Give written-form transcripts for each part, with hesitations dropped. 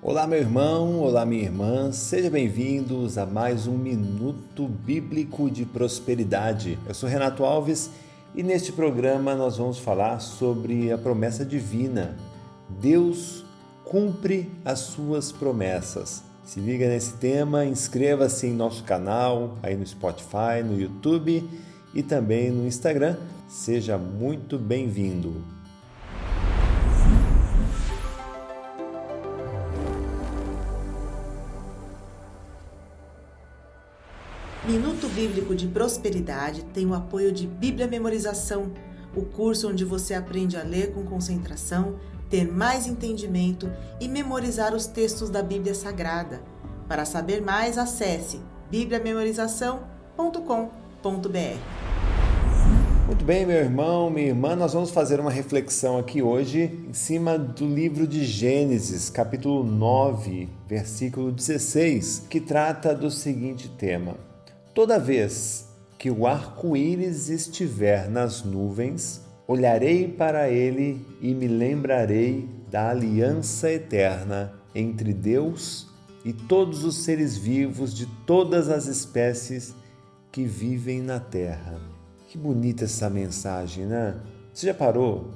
Olá, meu irmão, olá, minha irmã, sejam bem-vindos a mais um Minuto Bíblico de Prosperidade. Eu sou Renato Alves e neste programa nós vamos falar sobre a promessa divina. Deus cumpre as suas promessas. Se liga nesse tema, inscreva-se em nosso canal, aí no Spotify, no YouTube e também no Instagram. Seja muito bem-vindo. Minuto Bíblico de Prosperidade tem o apoio de Bíblia Memorização, o curso onde você aprende a ler com concentração, ter mais entendimento e memorizar os textos da Bíblia Sagrada. Para saber mais, acesse bibliamemorização.com.br. Muito bem, meu irmão, minha irmã, nós vamos fazer uma reflexão aqui hoje em cima do livro de Gênesis, capítulo 9, versículo 16, que trata do seguinte tema: toda vez que o arco-íris estiver nas nuvens, olharei para ele e me lembrarei da aliança eterna entre Deus e todos os seres vivos de todas as espécies que vivem na terra. Que bonita essa mensagem, né? Você já parou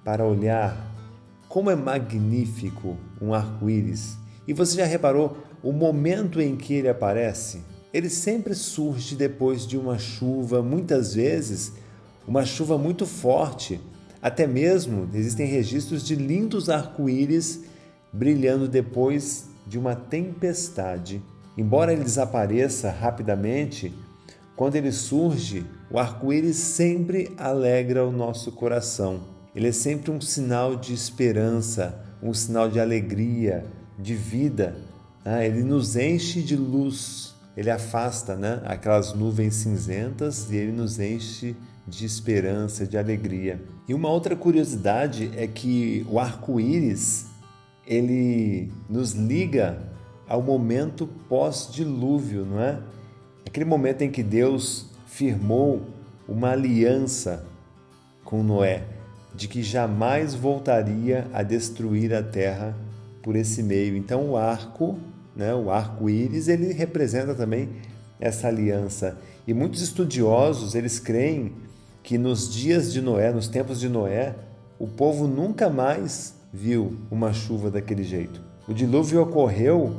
para olhar como é magnífico um arco-íris? E você já reparou o momento em que ele aparece? Ele sempre surge depois de uma chuva, muitas vezes uma chuva muito forte. Até mesmo existem registros de lindos arco-íris brilhando depois de uma tempestade. Embora ele desapareça rapidamente, quando ele surge, o arco-íris sempre alegra o nosso coração. Ele é sempre um sinal de esperança, um sinal de alegria, de vida. Ele nos enche de luz. Ele afasta, aquelas nuvens cinzentas e ele nos enche de esperança, de alegria. E uma outra curiosidade é que o arco-íris, ele nos liga ao momento pós-dilúvio, não é? Aquele momento em que Deus firmou uma aliança com Noé, de que jamais voltaria a destruir a terra por esse meio. Então o arco-íris, ele representa também essa aliança. E muitos estudiosos, eles creem que nos dias de Noé, nos tempos de Noé, o povo nunca mais viu uma chuva daquele jeito. O dilúvio ocorreu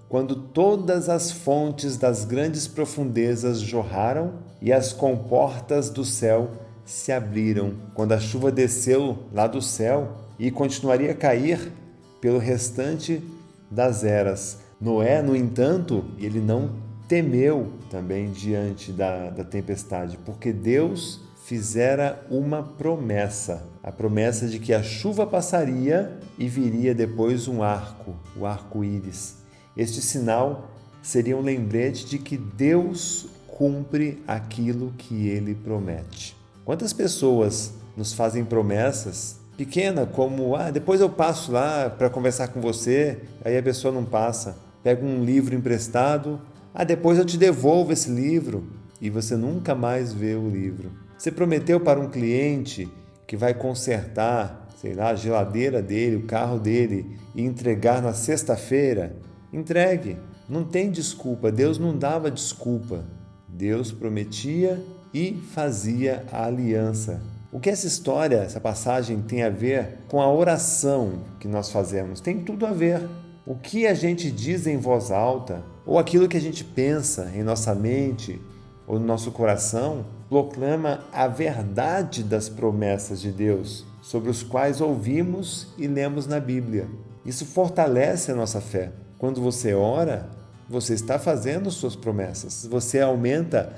quando todas as fontes das grandes profundezas jorraram e as comportas do céu se abriram. Quando a chuva desceu lá do céu e continuaria a cair pelo restante das eras. Noé, no entanto, ele não temeu também diante da tempestade, porque Deus fizera uma promessa, a promessa de que a chuva passaria e viria depois um arco, o arco-íris. Este sinal seria um lembrete de que Deus cumpre aquilo que Ele promete. Quantas pessoas nos fazem promessas pequenas, como depois eu passo lá para conversar com você, aí a pessoa não passa. Pega um livro emprestado, depois eu te devolvo esse livro e você nunca mais vê o livro. Você prometeu para um cliente que vai consertar, a geladeira dele, o carro dele e entregar na sexta-feira. Entregue, não tem desculpa, Deus não dava desculpa. Deus prometia e fazia a aliança. O que essa história, essa passagem tem a ver com a oração que nós fazemos? Tem tudo a ver. O que a gente diz em voz alta, ou aquilo que a gente pensa em nossa mente ou no nosso coração, proclama a verdade das promessas de Deus, sobre os quais ouvimos e lemos na Bíblia. Isso fortalece a nossa fé. Quando você ora, você está fazendo suas promessas. Você aumenta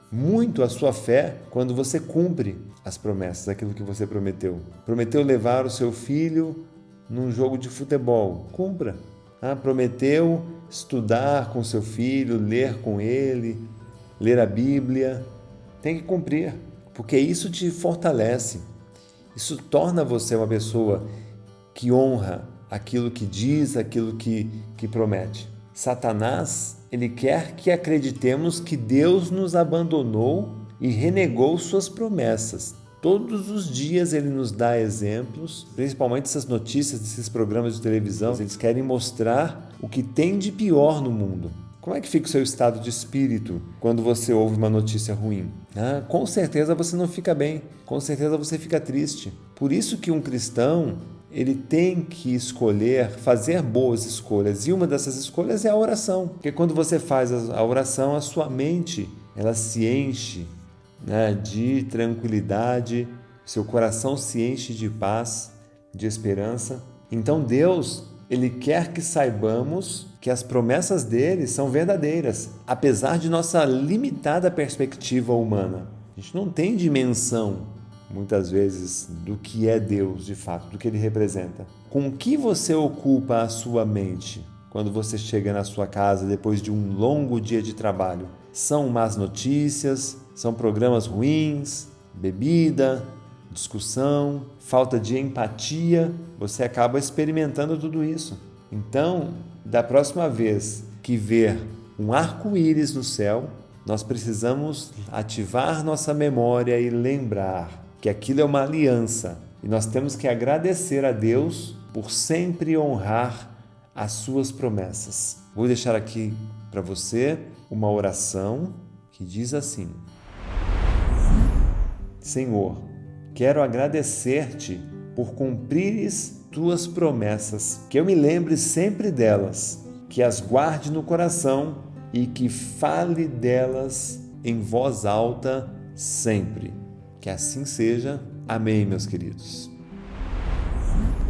muito a sua fé quando você cumpre as promessas, aquilo que você prometeu. Prometeu levar o seu filho num jogo de futebol. Cumpra. Prometeu estudar com seu filho, ler com ele, ler a Bíblia. Tem que cumprir, porque isso te fortalece. Isso torna você uma pessoa que honra aquilo que diz, aquilo que promete. Satanás, ele quer que acreditemos que Deus nos abandonou e renegou suas promessas. Todos os dias ele nos dá exemplos, principalmente essas notícias desses programas de televisão. Eles querem mostrar o que tem de pior no mundo. Como é que fica o seu estado de espírito quando você ouve uma notícia ruim? Com certeza você não fica bem, com certeza você fica triste. Por isso que um cristão, ele tem que escolher, fazer boas escolhas. E uma dessas escolhas é a oração. Porque quando você faz a oração, a sua mente ela se enche de tranquilidade, seu coração se enche de paz, de esperança. Então Deus, Ele quer que saibamos que as promessas dele são verdadeiras, apesar de nossa limitada perspectiva humana. A gente não tem dimensão, muitas vezes, do que é Deus de fato, do que Ele representa. Com que você ocupa a sua mente quando você chega na sua casa depois de um longo dia de trabalho? São más notícias, são programas ruins, bebida, discussão, falta de empatia. Você acaba experimentando tudo isso. Então, da próxima vez que ver um arco-íris no céu, nós precisamos ativar nossa memória e lembrar que aquilo é uma aliança. E nós temos que agradecer a Deus por sempre honrar as suas promessas. Vou deixar aqui para você uma oração que diz assim: Senhor, quero agradecer-te por cumprires tuas promessas, que eu me lembre sempre delas, que as guarde no coração e que fale delas em voz alta sempre. Que assim seja. Amém, meus queridos.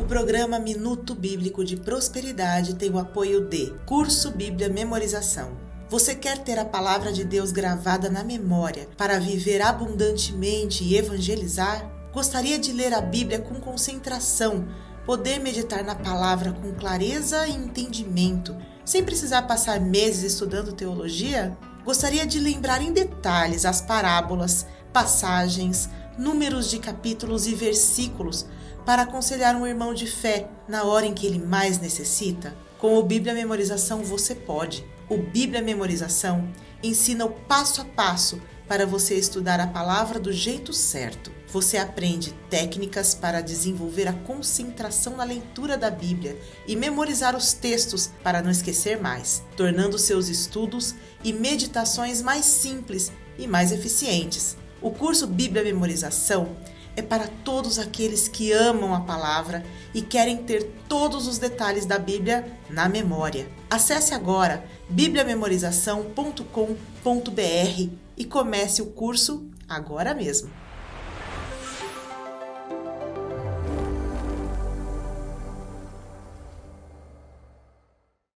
O programa Minuto Bíblico de Prosperidade tem o apoio de Curso Bíblia Memorização. Você quer ter a palavra de Deus gravada na memória para viver abundantemente e evangelizar? Gostaria de ler a Bíblia com concentração, poder meditar na palavra com clareza e entendimento, sem precisar passar meses estudando teologia? Gostaria de lembrar em detalhes as parábolas, passagens, números de capítulos e versículos para aconselhar um irmão de fé na hora em que ele mais necessita? Com o Bíblia Memorização você pode. O Bíblia Memorização ensina o passo a passo para você estudar a palavra do jeito certo. Você aprende técnicas para desenvolver a concentração na leitura da Bíblia e memorizar os textos para não esquecer mais, tornando seus estudos e meditações mais simples e mais eficientes. O curso Bíblia Memorização é para todos aqueles que amam a palavra e querem ter todos os detalhes da Bíblia na memória. Acesse agora bibliamemorização.com.br e comece o curso agora mesmo.